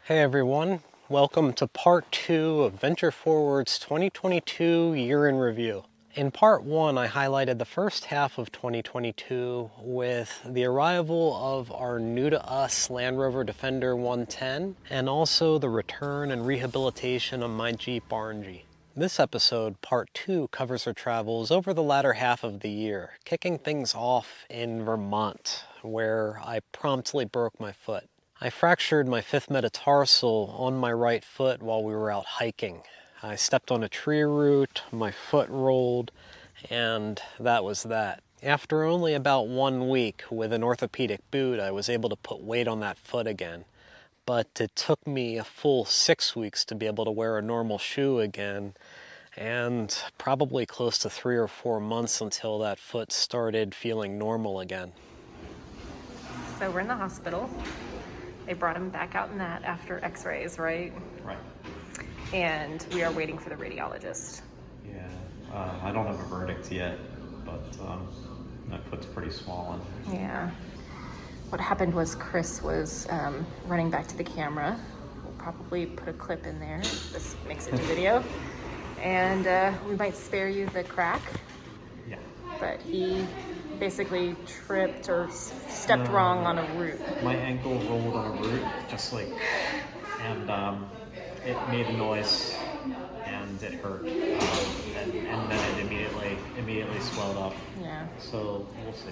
Hey everyone, welcome to part 2 of Venture Forward's 2022 Year in Review. In part 1, I highlighted the first half of 2022 with the arrival of our new-to-us Land Rover Defender 110 and also the return and rehabilitation of my Jeep RNG. This episode, part 2, covers our travels over the latter half of the year, kicking things off in Vermont, where I promptly broke my foot. I fractured my 5th metatarsal on my right foot while we were out hiking. I stepped on a tree root, my foot rolled, and that was that. After only about 1 week with an orthopedic boot, I was able to put weight on that foot again. But it took me a full 6 weeks to be able to wear a normal shoe again, and probably close to 3 or 4 months until that foot started feeling normal again. So we're in the hospital. They brought him back out in that after x-rays, right? Right. And we are waiting for the radiologist. Yeah, I don't have a verdict yet, but that foot's pretty swollen. Yeah. What happened was Chris was running back to the camera. We'll probably put a clip in there. This makes it to video. And we might spare you the crack. Yeah. But he basically tripped or stepped wrong on a root. My ankle rolled on a root, and it made a noise, and it hurt, and then it immediately swelled up. Yeah. So we'll see.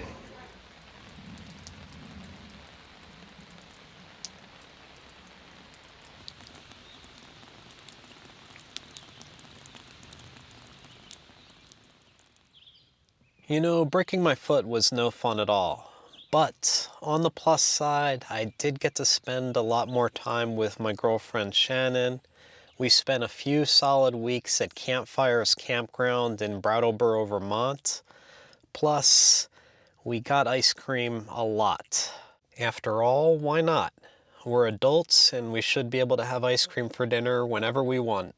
You know, breaking my foot was no fun at all. But on the plus side, I did get to spend a lot more time with my girlfriend Shannon. We spent a few solid weeks at Campfire's campground in Brattleboro, Vermont. Plus, we got ice cream a lot. After all, why not? We're adults and we should be able to have ice cream for dinner whenever we want.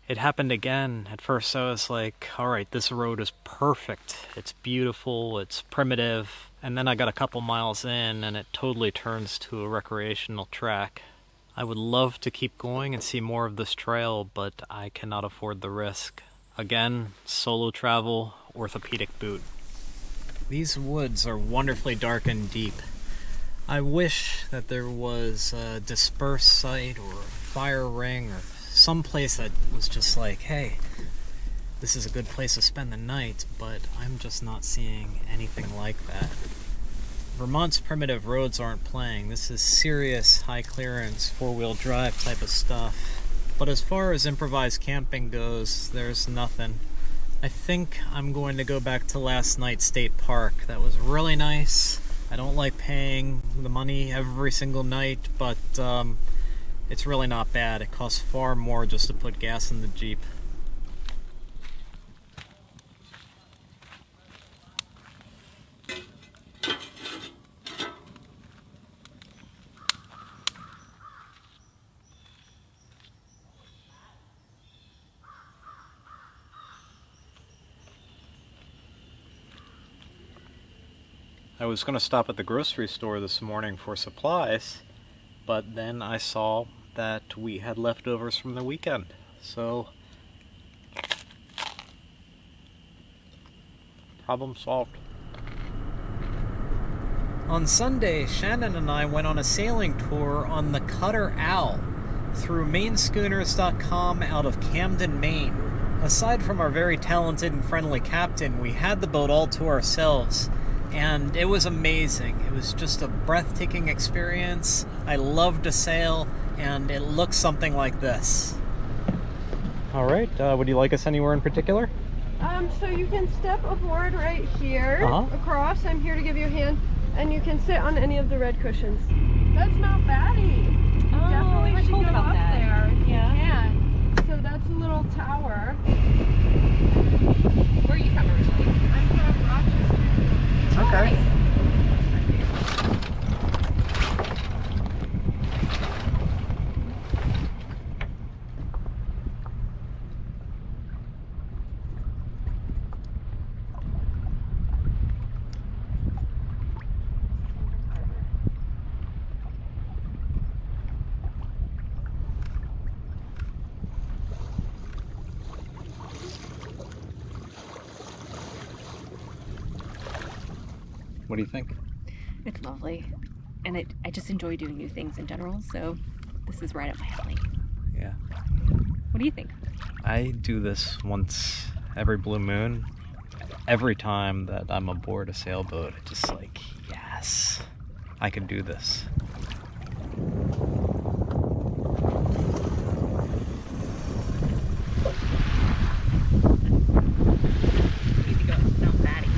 It happened again. At first I was like, alright, this road is perfect. It's beautiful, it's primitive. And then I got a couple miles in and it totally turns to a recreational track. I would love to keep going and see more of this trail, but I cannot afford the risk. Again, solo travel, orthopedic boot. These woods are wonderfully dark and deep. I wish that there was a dispersed site or a fire ring or some place that was just like, hey, this is a good place to spend the night, but I'm just not seeing anything like that. Vermont's primitive roads aren't playing. This is serious, high clearance, four-wheel drive type of stuff. But as far as improvised camping goes, there's nothing. I think I'm going to go back to last night's state park. That was really nice. I don't like paying the money every single night, but it's really not bad. It costs far more just to put gas in the Jeep. I was going to stop at the grocery store this morning for supplies, but then I saw that we had leftovers from the weekend, so problem solved. On Sunday, Shannon and I went on a sailing tour on the Cutter Owl through mainschooners.com out of Camden, Maine. Aside from our very talented and friendly captain, we had the boat all to ourselves. And it was amazing. It was just a breathtaking experience. I loved to sail, and it looks something like this. All right, would you like us anywhere in particular? So you can step aboard right here, across. I'm here to give you a hand, and you can sit on any of the red cushions. That's Mount Batty. Oh, Definitely I should told go about up that. there if you Yeah. can. So that's a little tower. Where are you from originally? I'm from Rochester. Okay. What do you think? It's lovely. And I just enjoy doing new things in general, so this is right up my alley. Yeah. What do you think? I do this once every blue moon. Every time that I'm aboard a sailboat, it's just like, yes, I can do this. We need to go to Mount Batty.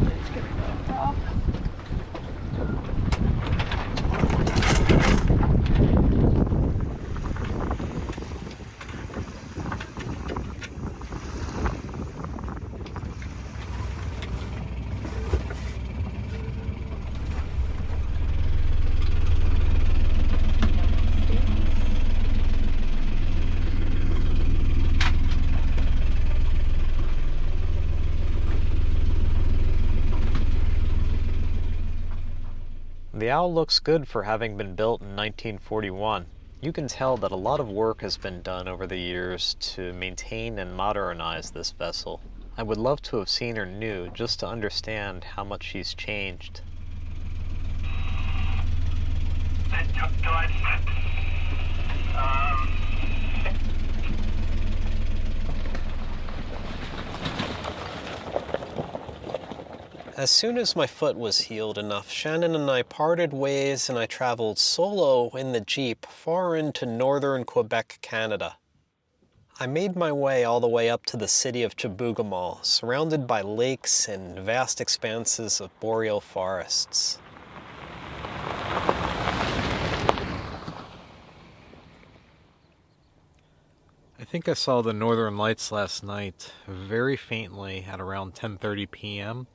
Let's get it up. The Owl looks good for having been built in 1941. You can tell that a lot of work has been done over the years to maintain and modernize this vessel. I would love to have seen her new just to understand how much she's changed. As soon as my foot was healed enough, Shannon and I parted ways and I traveled solo in the Jeep far into northern Quebec, Canada. I made my way all the way up to the city of Chibougamau, surrounded by lakes and vast expanses of boreal forests. I think I saw the northern lights last night very faintly at around 10:30 p.m.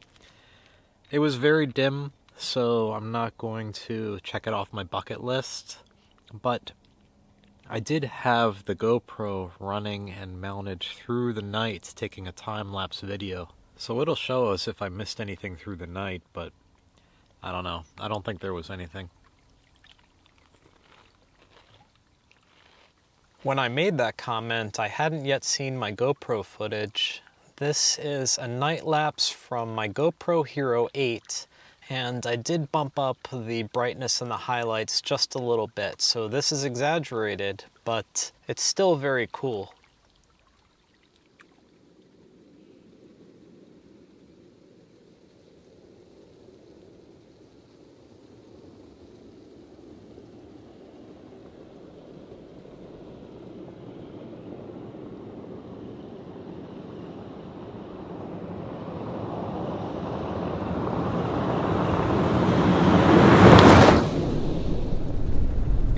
It was very dim, so I'm not going to check it off my bucket list, but I did have the GoPro running and mounted through the night taking a time-lapse video. So it'll show us if I missed anything through the night, but I don't know. I don't think there was anything. When I made that comment, I hadn't yet seen my GoPro footage. This is a night lapse from my GoPro Hero 8, and I did bump up the brightness and the highlights just a little bit, so this is exaggerated, but it's still very cool.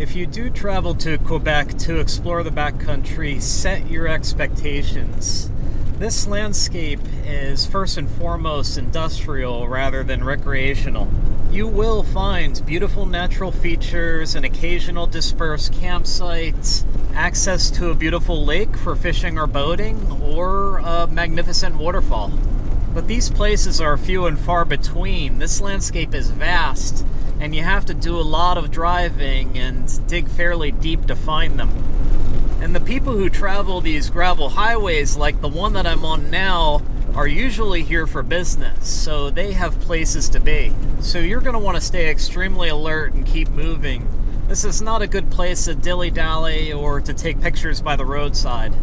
If you do travel to Quebec to explore the backcountry, set your expectations. This landscape is first and foremost industrial rather than recreational. You will find beautiful natural features, an occasional dispersed campsites, access to a beautiful lake for fishing or boating, or a magnificent waterfall. But these places are few and far between. This landscape is vast, and you have to do a lot of driving and dig fairly deep to find them. And the people who travel these gravel highways, like the one that I'm on now, are usually here for business, so they have places to be. So you're going to want to stay extremely alert and keep moving. This is not a good place to dilly-dally or to take pictures by the roadside.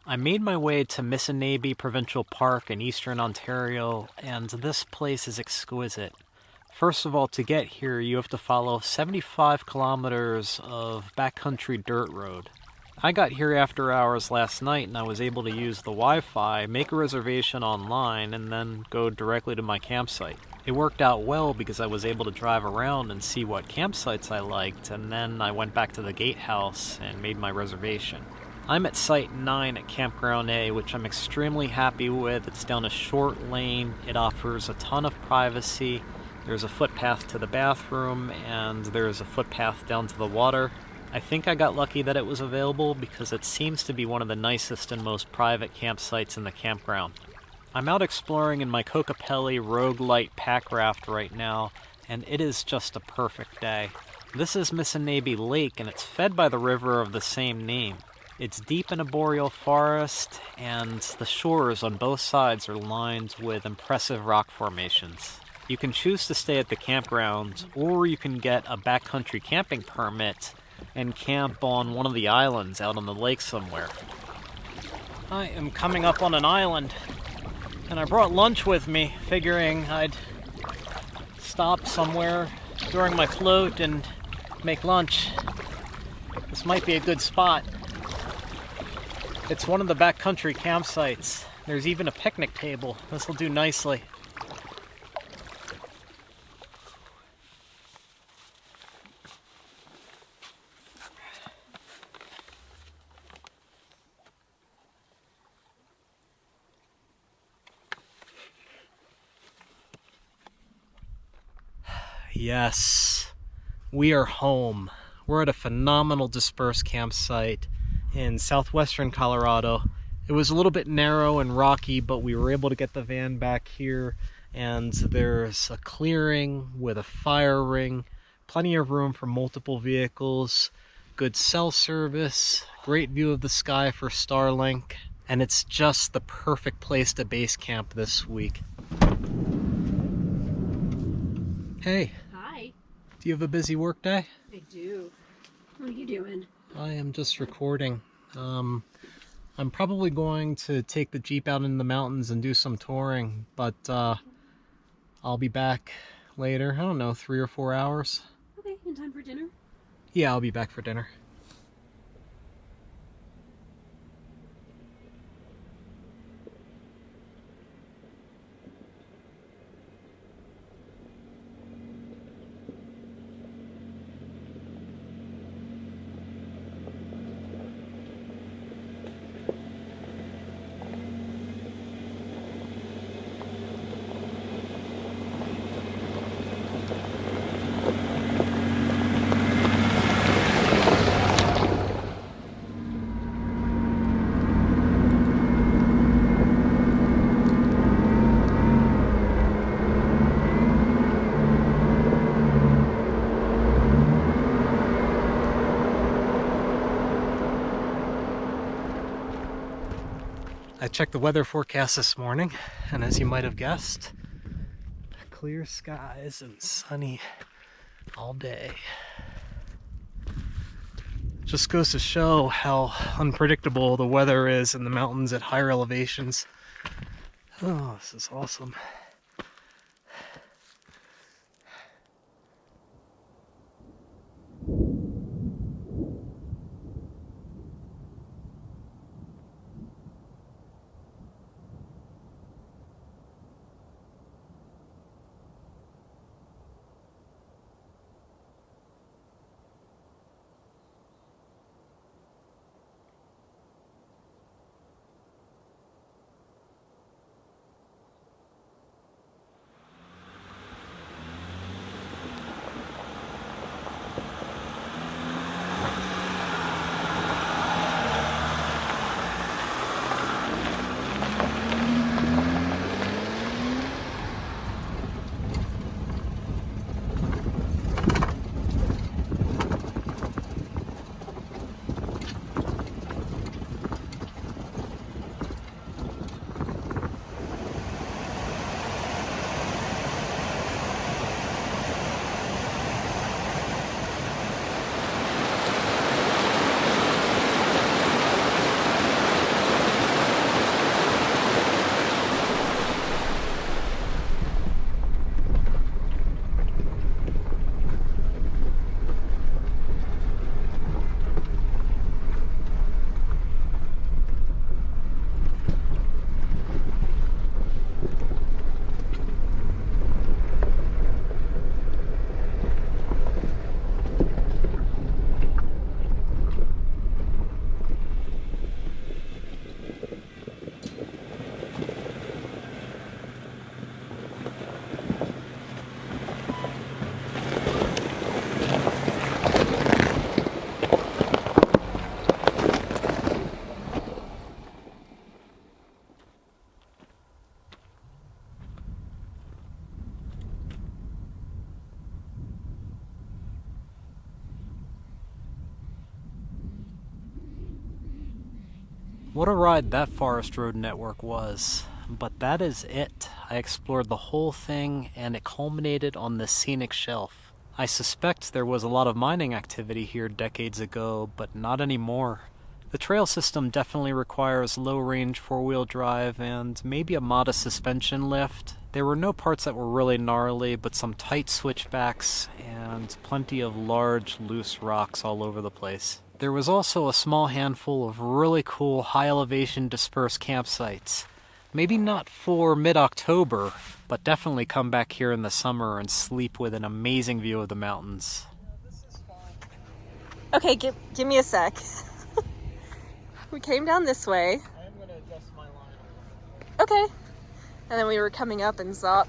I made my way to Missinaibi Provincial Park in eastern Ontario, and this place is exquisite. First of all, to get here, you have to follow 75 kilometers of backcountry dirt road. I got here after hours last night, and I was able to use the Wi-Fi, make a reservation online, and then go directly to my campsite. It worked out well because I was able to drive around and see what campsites I liked, and then I went back to the gatehouse and made my reservation. I'm at Site 9 at Campground A, which I'm extremely happy with. It's down a short lane. It offers a ton of privacy. There's a footpath to the bathroom, and there's a footpath down to the water. I think I got lucky that it was available because it seems to be one of the nicest and most private campsites in the campground. I'm out exploring in my Kokopelli Rogue Light pack raft right now, and it is just a perfect day. This is Missinaibi Lake, and it's fed by the river of the same name. It's deep in a boreal forest, and the shores on both sides are lined with impressive rock formations. You can choose to stay at the campground, or you can get a backcountry camping permit and camp on one of the islands out on the lake somewhere. I am coming up on an island, and I brought lunch with me, figuring I'd stop somewhere during my float and make lunch. This might be a good spot. It's one of the backcountry campsites. There's even a picnic table. This will do nicely. Yes, we are home. We're at a phenomenal dispersed campsite in southwestern Colorado. It was a little bit narrow and rocky, but we were able to get the van back here, and there's a clearing with a fire ring, plenty of room for multiple vehicles, good cell service, great view of the sky for Starlink, and it's just the perfect place to base camp this week. Hey. Hi. Do you have a busy work day? I do. What are you doing? I am just recording. I'm probably going to take the Jeep out in the mountains and do some touring, but I'll be back later. I don't know, 3 or 4 hours. Okay, in time for dinner? Yeah, I'll be back for dinner. checked the weather forecast this morning, and as you might have guessed, clear skies and sunny all day. Just goes to show how unpredictable the weather is in the mountains at higher elevations. Oh, this is awesome. What a ride that forest road network was. But that is it. I explored the whole thing, and it culminated on this scenic shelf. I suspect there was a lot of mining activity here decades ago, but not anymore. The trail system definitely requires low-range four-wheel drive and maybe a modest suspension lift. There were no parts that were really gnarly, but some tight switchbacks and plenty of large, loose rocks all over the place. There was also a small handful of really cool high-elevation dispersed campsites. Maybe not for mid-October, but definitely come back here in the summer and sleep with an amazing view of the mountains. Okay, give me a sec. We came down this way. I am going to adjust my line. Okay. And then we were coming up and saw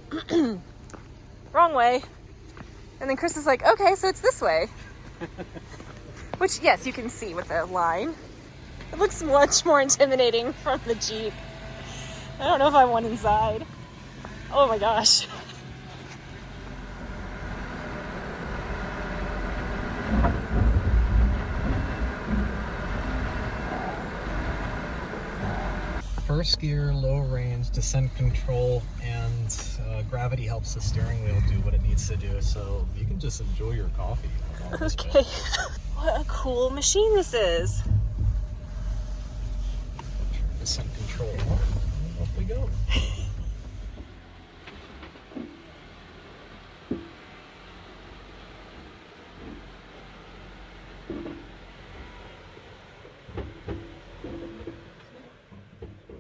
wrong way. And then Chris is like, okay, so it's this way. Which, yes, you can see with the line. It looks much more intimidating from the Jeep. I don't know if I want inside. Oh my gosh. First gear, low range, descent control, and gravity helps the steering wheel do what it needs to do, so you can just enjoy your coffee. Okay. What a cool machine this is. Descent control off we go.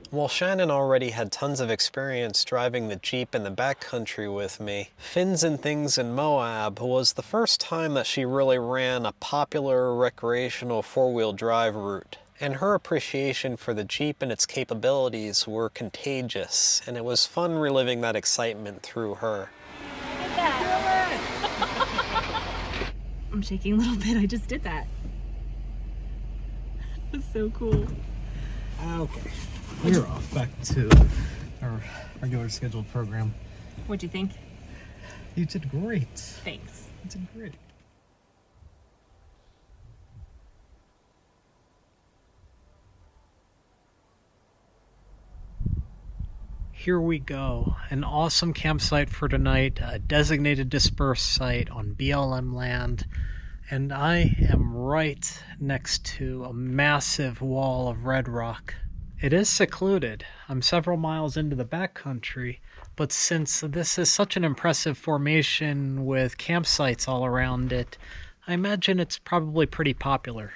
While Shannon already had tons of experience driving the Jeep in the backcountry with me, Fins and Things in Moab was the first time that she really ran a popular recreational four-wheel drive route. And her appreciation for the Jeep and its capabilities were contagious, and it was fun reliving that excitement through her. Look at that. I'm shaking a little bit, I just did that. It was so cool. Okay. We're off back to our regular scheduled program. What'd you think? You did great. Thanks. You did great. here we go. An awesome campsite for tonight, a designated dispersed site on BLM land. And I am right next to a massive wall of red rock. It is secluded. I'm several miles into the backcountry, but since this is such an impressive formation with campsites all around it, I imagine it's probably pretty popular.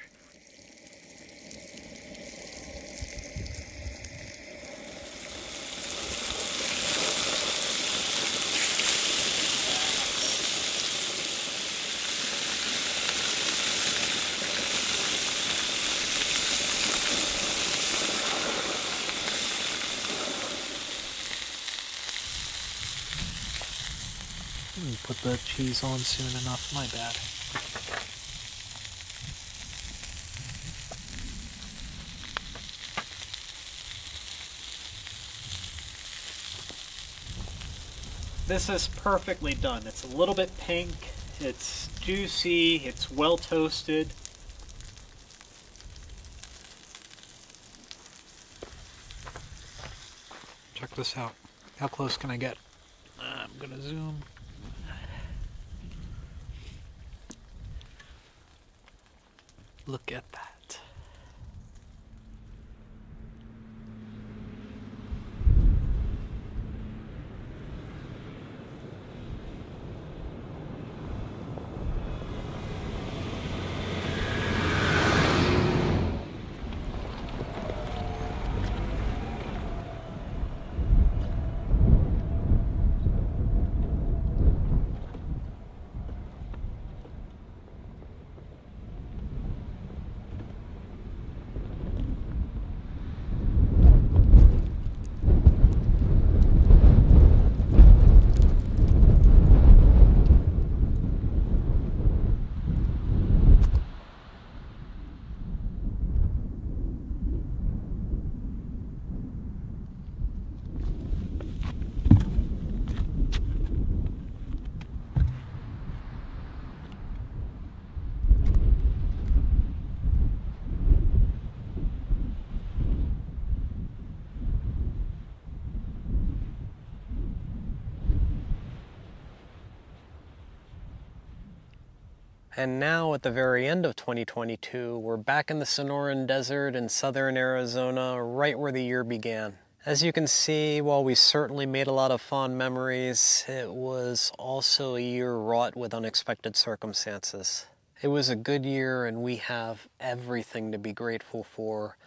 Put the cheese on soon enough, my bad. This is perfectly done. It's a little bit pink, it's juicy, it's well toasted. Check this out. How close can I get? I'm gonna zoom. Look at that. And now at the very end of 2022, we're back in the Sonoran Desert in southern Arizona, right where the year began. As you can see, while we certainly made a lot of fond memories, it was also a year wrought with unexpected circumstances. It was a good year and we have everything to be grateful for,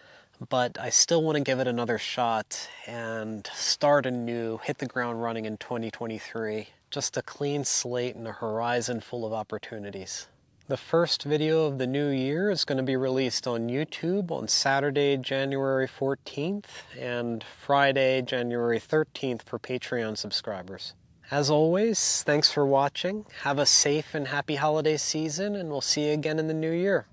but I still want to give it another shot and start anew, hit the ground running in 2023. Just a clean slate and a horizon full of opportunities. The first video of the new year is going to be released on YouTube on Saturday, January 14th and Friday, January 13th for Patreon subscribers. As always, thanks for watching. Have a safe and happy holiday season, and we'll see you again in the new year.